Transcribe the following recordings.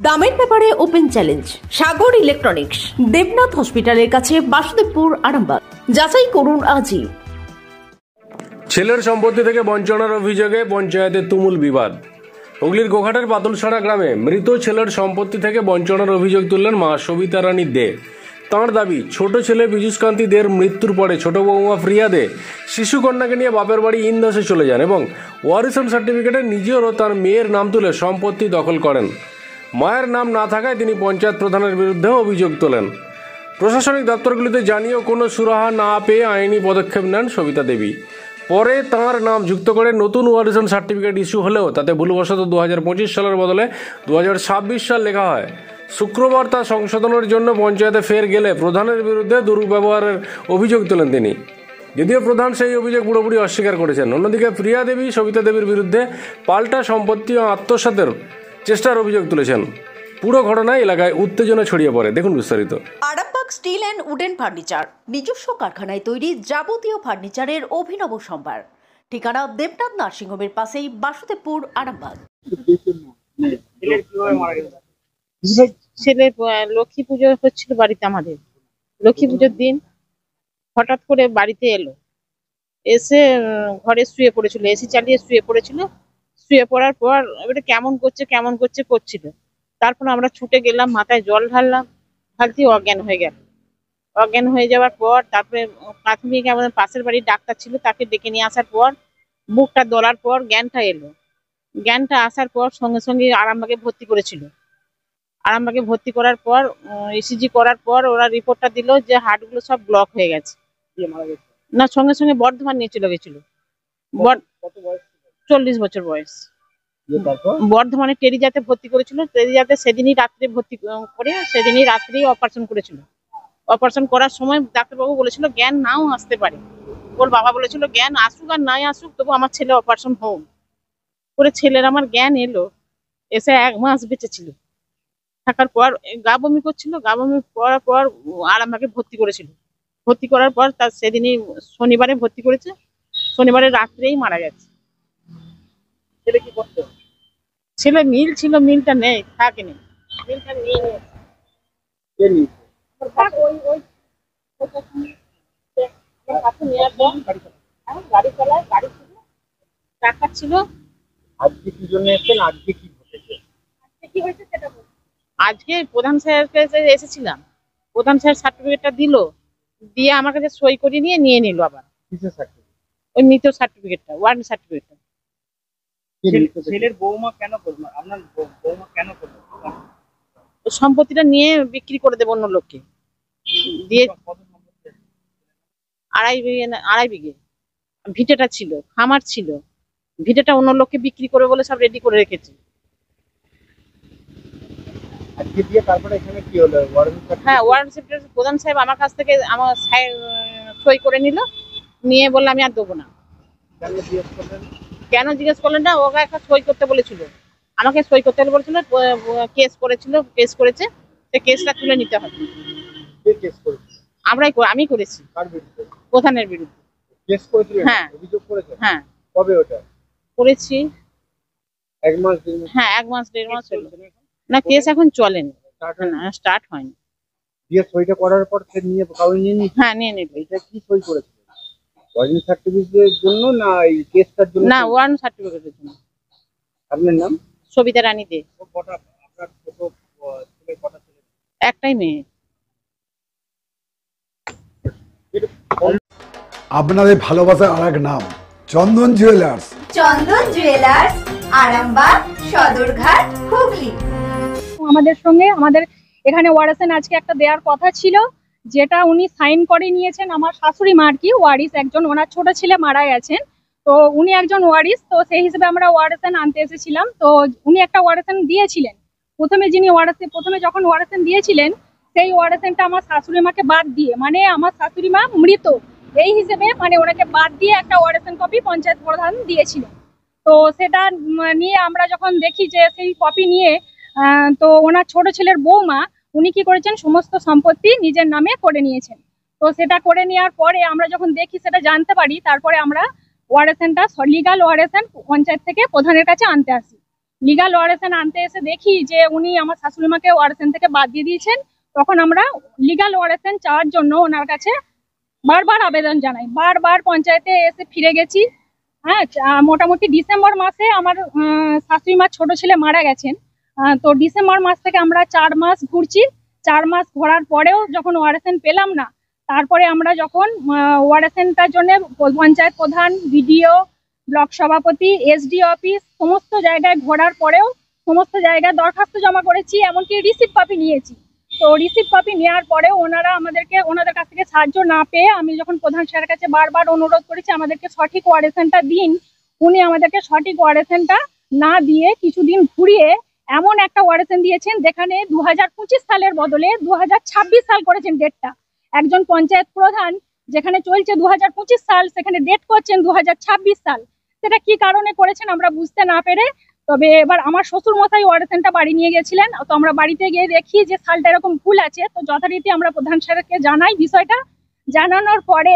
দামের ব্যাপারে open challenge সাগর electronics, Debnath হসপিটালের কাছে, বাসুদেবপুর, আরামবাগ। যাচাই করুন আজই। ছেলের সম্পত্তি থেকে বঞ্চনার অভিযোগে পঞ্চায়েতে তুমুল বিবাদ। হুগলির গোঘাটের পাতুলসাড়া গ্রামে মৃত ছেলের সম্পত্তি থেকে বঞ্চনার অভিযোগ তুললেন মা সবিতা রানী দে। তাঁর দাবি, ছোট ছেলে পীযূষকান্তি দের মৃত্যুর পরে ছোট বৌমা প্রিয়া দে শিশুকন্যাকে নিয়ে বাপের বাড়ি ইন্দাসে চলে যান এবং ওয়ারিশন সার্টিফিকেটে নিজের ও তার মেয়ের নাম তুলে সম্পত্তি দখল করেন। মায়ের নাম না থাকায় তিনি পঞ্চায়েত প্রধানের বিরুদ্ধেও অভিযোগ তোলেন। প্রশাসনিক দপ্তরগুলিতে জানিয়েও কোনো সুরাহা না পেয়ে আইনি পদক্ষেপ নেন সবিতা দেবী। পরে তাঁর নাম যুক্ত করে নতুন ওয়ারিশন সার্টিফিকেট ইস্যু হলেও তাতে ভুলবশত 2025 সালের বদলে 2026 সাল লেখা হয়। শুক্রবার তা সংশোধনের জন্য পঞ্চায়েতে ফের গেলে প্রধানের বিরুদ্ধে দুর্ব্যবহারের অভিযোগ তোলেন তিনি। যদিও প্রধান সেই অভিযোগ পুরোপুরি অস্বীকার করেছেন। অন্যদিকে প্রিয়া দেবী সবিতা দেবীর বিরুদ্ধে পাল্টা সম্পত্তি ও আত্মসাতের চেষ্টার অভিযোগ তুলেছেন। পুরো ঘটনায় এলাকায় উত্তেজনা ছড়িয়ে পড়ে। দেখুন বিস্তারিত। Arambagh steel and wooden furniture, নিজস্ব কারখানায় তৈরি যাবতীয় ফার্নিচারের অভিনব সম্ভার। ঠিকানা দেবনাথ নার্সিংহোমের পাশেই, বাসুদেবপুর, আরামবাগ। ছেলের লক্ষ্মী পুজো হচ্ছিল বাড়িতে। আমাদের লক্ষ্মী পুজোর দিন হঠাৎ করে বাড়িতে এলো, এসে ঘরে শুয়ে পড়েছিল, এসি চালিয়ে শুয়ে পড়েছিল। শুয়ে পড়ার পর এবারে কেমন করছে করছিল। তারপর আমরা ছুটে গেলাম, মাথায় জল ঢাললাম, ঢালতেই অজ্ঞান হয়ে গেল। অজ্ঞান হয়ে যাওয়ার পর তারপরে প্রাথমিক আমাদের পাশের বাড়ির ডাক্তার ছিল, তাকে ডেকে নিয়ে আসার পর বুকটা দলার পর জ্ঞানটা এলো। জ্ঞানটা আসার পর সঙ্গে সঙ্গে আরামবাগে ভর্তি করেছিল। আরামবাগে ভর্তি করার পর ইসিজি করার পর ওরা রিপোর্টটা দিল যে হার্টগুলো সব ব্লক হয়ে গেছে। না, সঙ্গে সঙ্গে বর্ধমান নিয়ে চলে গেছিল। 40 বছর বয়স। বর্ধমানে টেরিজাতে ভর্তি করেছিল। টেরিজাতে সেদিনই রাত্রে ভর্তি করে সেদিনই রাত্রেই অপারেশন করেছিল। অপারেশন করার সময় ডাক্তারবাবু বলেছিল জ্ঞান নাও আসতে পারে। ওর বাবা বলেছিল জ্ঞান আসুক আর নাই আসুক, তবু আমার ছেলে অপারেশন হোক করে। ছেলের আমার জ্ঞান এলো, এসে 1 মাস বেঁচে ছিল। থাকার পর গা বমি করছিল, গা বমি করার পর আরামবাগে ভর্তি করেছিল। ভর্তি করার পর তার সেদিনই শনিবারে ভর্তি করেছে, শনিবারে রাত্রেই মারা গেছে। ছেলে কি করতো? ছেলে মিল ছিল, মিলটা নেই, থাকেনি, মিলটা নিয়ে গাড়ি চালায়, গাড়ি ছিল, টাকা ছিল। আজকে কি জন্য এসেছেন? আজকে কি ঘটেছে? আজকে কি হয়েছে সেটা বলুন। আজকে প্রধান স্যারের কাছে এসেছিলাম, প্রধান স্যার সার্টিফিকেটটা দিল, দিয়ে আমার কাছে সই করে নিয়ে নিল। আবার কিসের সার্টিফিকেট? ওই মৃত সার্টিফিকেটটা, ওয়ার্ড সার্টিফিকেটটা। ছেলের বৌমা কেন করলো? আপনার বৌমা কেন করলো? সম্পত্তিটা নিয়ে বিক্রি করে দেবো অন্য লোককে দিয়ে। 2.5 বিঘে ভিটেটা ছিল, খামার ছিল। ভিটেটা অন্য লোককে বিক্রি করে বলে সব রেডি করে রেখেছে। আজকে দিয়ে তারপরে এখানে কি হলো? হ্যাঁ, ওয়ার্ড সার্টিফিকেট প্রধান সাহেব আমার কাছ থেকে আমার সই করে নিল, নিয়ে বললে আমি আর দেবো না। কেন জিজ্ঞেস করলেন না? ওকে একটা সই করতে বলেছিল, আমাকে সই করতে বলেছিল। কেস করেছে, সে কেসটা তুলে নিতে হবে। আমি করেছি প্রধানের বিরুদ্ধে। হ্যাঁ, অভিযোগ করেছে। হ্যাঁ, কবে ওটা করেছি? 1 মাস 1.5 মাস। হ্যাঁ, 1 মাস 1.5 মাস চলছে না, কেস এখন চলেনি, স্টার্ট হয়নি। দিয়ে সইটা করার পর সে নিয়ে কাগজ নিয়ে নিয়েছে? হ্যাঁ, নিয়ে নিল। এটা কি সই করেছে? ওয়ারেন্ট সার্টিফিকেটের জন্য না এই কেসটার জন্য? না, ওয়ারেন্ট সার্টিফিকেটের জন্য। আপনার নাম? সবিতা রানী দে। আপনার ছোট ছেলে কটা ছেলে? একটাই মেয়ে। আপনাদের ভালোবাসার আর এক নাম চন্দন জুয়েলার্স। চন্দন জুয়েলার্স, আরামবাগ, সদরঘাট, হুগলি। আমাদের এখানে ওয়ারিশন আজকে একটা দেওয়ার কথা ছিল, যেটা উনি সাইন করে নিয়েছেন। আমার শাশুড়ি মা আর কি ওয়ারিশ একজন, ওনার ছোট ছেলে মারা গেছেন, তো উনি একজন ওয়ারিশ। তো সেই হিসেবে আমরা ওয়ারিশন আনতে এসেছিলাম। তো উনি একটা ওয়ারিশন দিয়েছিলেন। প্রথমে যখন ওয়ারিশন দিয়েছিলেন, সেই ওয়ারিশনটা আমার শাশুড়ি মাকে বাদ দিয়ে, মানে আমার শাশুড়ি মা মৃত এই হিসেবে, মানে ওনাকে বাদ দিয়ে একটা ওয়ারিশন কপি পঞ্চায়েত প্রধান দিয়েছিলেন। তো সেটা নিয়ে আমরা যখন দেখি যে সেই কপি নিয়ে তো ওনার ছোট ছেলের বৌমা উনি কি করেছেন, সমস্ত সম্পত্তি নিজের নামে করে নিয়েছেন। তো সেটা করে নেওয়ার পরে আমরা যখন দেখি, সেটা জানতে পারি, তারপরে আমরা ওয়ারিশনটা লিগাল ওয়ারিশন পঞ্চায়েত থেকে প্রধানের কাছে আনতে আসি। লিগাল ওয়ারেসেন আনতে এসে দেখি যে উনি আমার শাশুড়ি মাকে ওয়ারেসেন থেকে বাদ দিয়ে দিয়েছেন। তখন আমরা লিগাল ওয়ারেসেন চাওয়ার জন্য ওনার কাছে বারবার আবেদন জানাই, বারবার পঞ্চায়েতে এসে ফিরে গেছি। হ্যাঁ, মোটামুটি ডিসেম্বর মাসে আমার শাশুড়ি মা ছোট ছেলে মারা গেছেন। তো ডিসেম্বর মাস থেকে আমরা 4 মাস ঘুরছি। 4 মাস ঘোরার পরেও যখন ওয়ারেসেন পেলাম না, তারপরে আমরা যখন ওয়ারেসেনটার জন্য পঞ্চায়েত প্রধান, বিডিও, ব্লক সভাপতি, এসডি অফিস সমস্ত জায়গায় ঘোরার পরেও সমস্ত জায়গায় দরখাস্ত জমা করেছি, এমনকি রিসিভ কপি নিয়েছি। তো রিসিভ কপি নেওয়ার পরেও ওনাদের কাছ থেকে সাহায্য না পেয়ে আমি যখন প্রধান স্যারের কাছে বারবার অনুরোধ করেছি আমাদেরকে সঠিক ওয়ারেসেনটা দিন, উনি আমাদেরকে সঠিক ওয়ারেসেনটা না দিয়ে কিছুদিন ঘুরিয়ে এমন একটা ওয়ারেসেন দিয়েছেন যেখানে 2025 সালের বদলে 2026 সাল করেছেন ডেটটা। একজন পঞ্চায়েত প্রধান যেখানে চলছে 2025 সাল, সেখানে ডেট করছেন 2026 সাল। সেটা কি কারণে করেছেন আমরা বুঝতে না পেরে, তবে এবার আমার শ্বশুর মশাই ওয়ারেসেনটা বাড়ি নিয়ে গেছিলেন। তো আমরা বাড়িতে গিয়ে দেখি যে সালটা এরকম ভুল আছে। তো যথারীতি আমরা প্রধান স্যারকে জানাই বিষয়টা। জানানোর পরে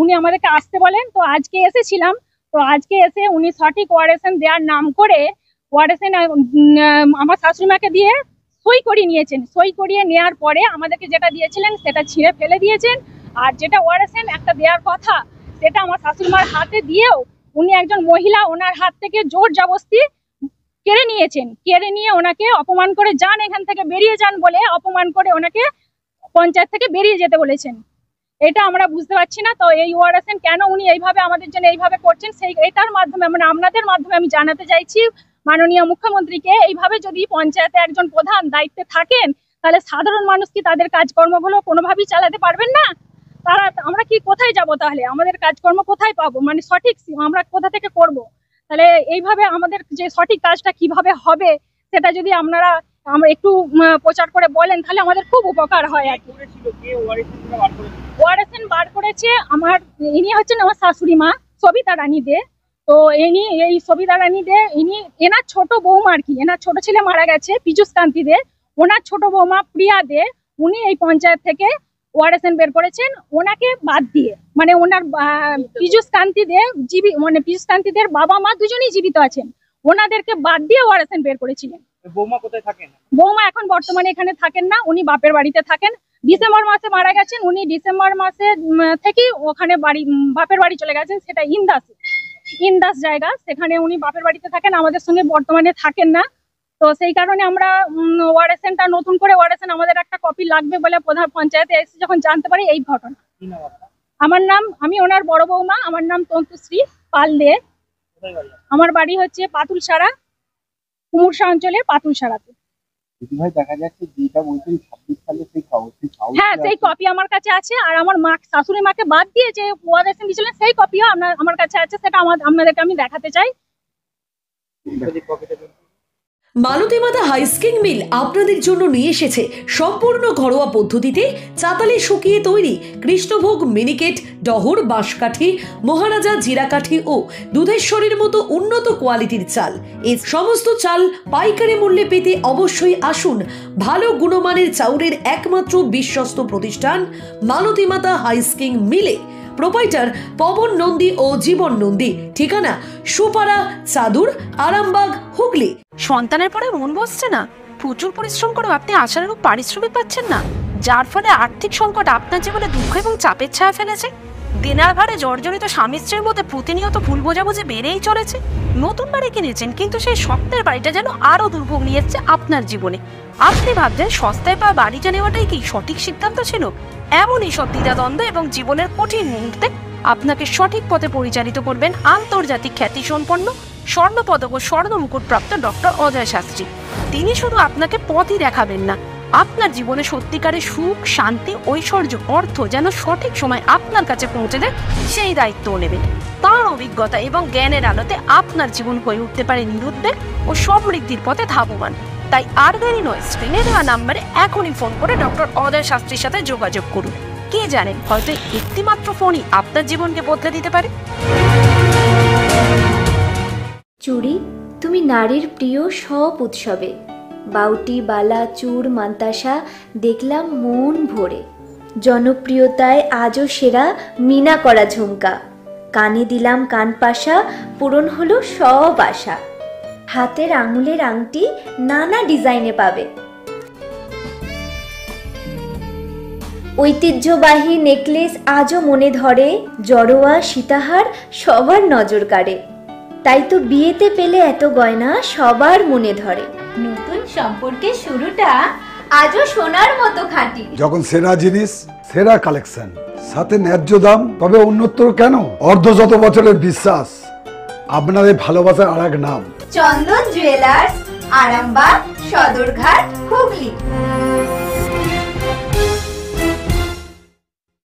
উনি আমাদেরকে আসতে বলেন। তো আজকে এসেছিলাম। তো আজকে এসে উনি সঠিক ওয়ারেসেন দেওয়ার নাম করে ওয়ারেসেন আমার শাশুড়ি মাকে দিয়ে সই করিয়ে নিয়েছেন। সই করিয়ে নেওয়ার পরে আমাদেরকে যেটা দিয়েছিলেন সেটা ছিঁড়ে ফেলে দিয়েছেন। আর যেটা ওয়ারেসেন একটা দেওয়ার কথা সেটা আমার শাশুড়ি মার হাতে দিয়েও উনি একজন মহিলা, ওনার হাত থেকে জোর জবরদস্তি কেড়ে নিয়েছেন। কেড়ে নিয়ে ওনাকে অপমান করে যান, এখান থেকে বেরিয়ে যান বলে অপমান করে ওনাকে পঞ্চায়েত থেকে বেরিয়ে যেতে বলেছেন। এটা আমরা বুঝতে পারছি না। তো এই ওয়ারেসেন কেন উনি এইভাবে আমাদের জন্য এইভাবে করছেন, এটার মাধ্যমে মানে আপনাদের মাধ্যমে আমি জানাতে চাইছি মাননীয় মুখ্যমন্ত্রীকে, এইভাবে যদি পঞ্চায়েতে একজন প্রধান দায়িত্বে থাকেন তাহলে সাধারণ মানুষ কি তাদের কাজকর্মগুলো কোনোভাবেই চালাতে পারবেন না? আমরা কি কোথায় যাব তাহলে? আমাদের কাজকর্ম কোথায় পাবো? মানে সঠিক আমরা কোথা থেকে করব? তাহলে এইভাবে আমাদের যে সঠিক কাজটা কিভাবে হবে সেটা যদি আমরা একটু প্রচার করে বলেন তাহলে আমাদের খুব উপকার হয় আর কি। ওয়ারেসেন বার করেছে ইনি হচ্ছেন আমার শাশুড়ি মা সবিতা রানী দে। তো এই সবিতা রানী দে এনার ছোট বৌমা আর কি, এনার ছোট ছেলে মারা গেছে পীযুষ কান্তি দে, ওনার ছোট বৌমা প্রিয়া দে উনি এই পঞ্চায়েত থেকে ওয়ারেসেন বের করেছেন ওনাকে বাদ দিয়ে। মানে ওনার পীযুষ কান্তি দে পীযুষ কান্তি দের বাবা মা দুজনেই জীবিত আছেন, ওনাদেরকে বাদ দিয়ে ওয়ারেসেন বের করেছিলেন। বৌমা কোথায় থাকেন? বৌমা এখন বর্তমানে এখানে থাকেন না, উনি বাপের বাড়িতে থাকেন। ডিসেম্বর মাসে মারা গেছেন, উনি ডিসেম্বর মাসে থেকেই ওখানে বাপের বাড়ি চলে গেছেন, সেটা ইন্দাস জায়গা, সেখানে উনি বাপের বাড়িতে থাকেন, আমাদের সঙ্গে বর্তমানে থাকেন না। তো সেই কারণে আমরা ওয়ারেসেনটা নতুন করে ওয়ারেসেন আমাদের একটা কপি লাগবে বলে প্রধান পঞ্চায়েতে এসে যখন জানতে পারি এই ঘটনা। আমি ওনার বড় বৌমা, আমার নাম তন্তুশ্রী পাল দে। আমার বাড়ি হচ্ছে পাতুলসারা, কুমুরসা অঞ্চলের পাতুলসারাতে। দেখা যাচ্ছে যেটা বলছেন 26 সালে হ্যাঁ, সেই কপি আমার কাছে আছে। আর আমার শাশুড়ি মাকে বাদ দিয়ে যে ওয়ারেসেন দিয়েছিলেন সেই কপিও আমার কাছে আছে, সেটা আপনাদেরকে আমি দেখাতে চাই। মালতী মাতা হাইস্কিং মিল আপনাদের জন্য নিয়ে এসেছে সম্পূর্ণ ঘরোয়া পদ্ধতিতে চাতালে শুকিয়ে তৈরি কৃষ্ণভোগ মিনিকেট, ডহর, বাঁশকাঠি, মহারাজা, জিরাকাঠি ও দুধেশ্বরীর মতো উন্নত কোয়ালিটির চাল। এই সমস্ত চাল পাইকারি মূল্যে পেতে অবশ্যই আসুন ভালো গুণমানের চাউলের একমাত্র বিশ্বস্ত প্রতিষ্ঠান মালতী মাতা হাইস্কিং মিলে। প্রোপাইটার পবন নন্দী ও জীবন নন্দী। ঠিকানা সুপারা, চাদুর, আরামবাগ, হুগলি। সন্তানের পরে মন বসছে না, প্রচুর পরিশ্রম করেও আপনি আশানুরূপ পারিশ্রমিক পাচ্ছেন না, যার ফলে আর্থিক সংকট আপনার জীবনে দুঃখ এবং চাপের ছায়া ফেলেছে। দেনার ভারে জর্জরিত স্বামী স্ত্রীর মধ্যে প্রতিনিয়ত ভুল বোঝাবুঝি বেড়েই চলেছে। নতুন বাড়ি কিনেছেন কিন্তু সেই স্বপ্নের বাড়িটা যেন আরো দুর্ভোগ নিয়ে এসেছে আপনার জীবনে। আপনি ভাবছেন সস্তায় পাওয়া বাড়িটা নেওয়াটাই কি সঠিক সিদ্ধান্ত ছিল? এমনই সব দ্বিধাদ্বন্দ্ব এবং জীবনের কঠিন মুহূর্তে আপনাকে সঠিক পথে পরিচালিত করবেন আন্তর্জাতিক খ্যাতিসম্পন্ন স্বর্ণপদক ও স্বর্ণ মুকুট প্রাপ্ত ডক্টর অজয় শাস্ত্রী। তিনি শুধু আপনাকে পথই দেখাবেন না, আপনার জীবনে সত্যিকারের সুখ, শান্তি, ঐশ্বর্য, অর্থ যেন সঠিক সময় আপনার কাছে পৌঁছে দেয় সেই দায়িত্বও নেবেন। তার অভিজ্ঞতা এবং জ্ঞানের আলোতে আপনার জীবন হয়ে উঠতে পারে নিরুদ্বেগ ও সমৃদ্ধির পথে ধাবমান। তাই আর দেরি নয়, স্ক্রিনে দেওয়া নাম্বারে এখনই ফোন করে ডক্টর অজয় শাস্ত্রীর সাথে যোগাযোগ করুন। কে জানেন, হয়তো একটিমাত্র ফোনই আপনার জীবনকে বদলে দিতে পারে। চুড়ি, তুমি নারীর প্রিয় সব উৎসবে। বাউটি, বালা, চূড়, মান্তাসা দেখলাম মন ভরে। জনপ্রিয়তায় আজও সেরা মিনা করা ঝুমকা। কানে দিলাম কানপাশা, পূরণ হলো সব আশা। হাতের আঙুলের আংটি নানা ডিজাইনে পাবে। ঐতিহ্যবাহী নেকলেস আজও মনে ধরে, জড়োয়া সীতাহার সবার নজর কাড়ে। তাই তো বিয়েতে পেলে এত গয়না সবার মনে ধরে। নতুন সম্পর্কের শুরুটা আজও সোনার মতো খাঁটি। যখন সেরা জিনিস, সেরা কালেকশন, সাথে ন্যায্য দাম, তবে উন্নতর কেন? অর্ধশত বছরের বিশ্বাস, আপনাদের ভালোবাসার আর এক নাম চন্দন জুয়েলার্স, আরামবাগ, সদরঘাট, হুগলি।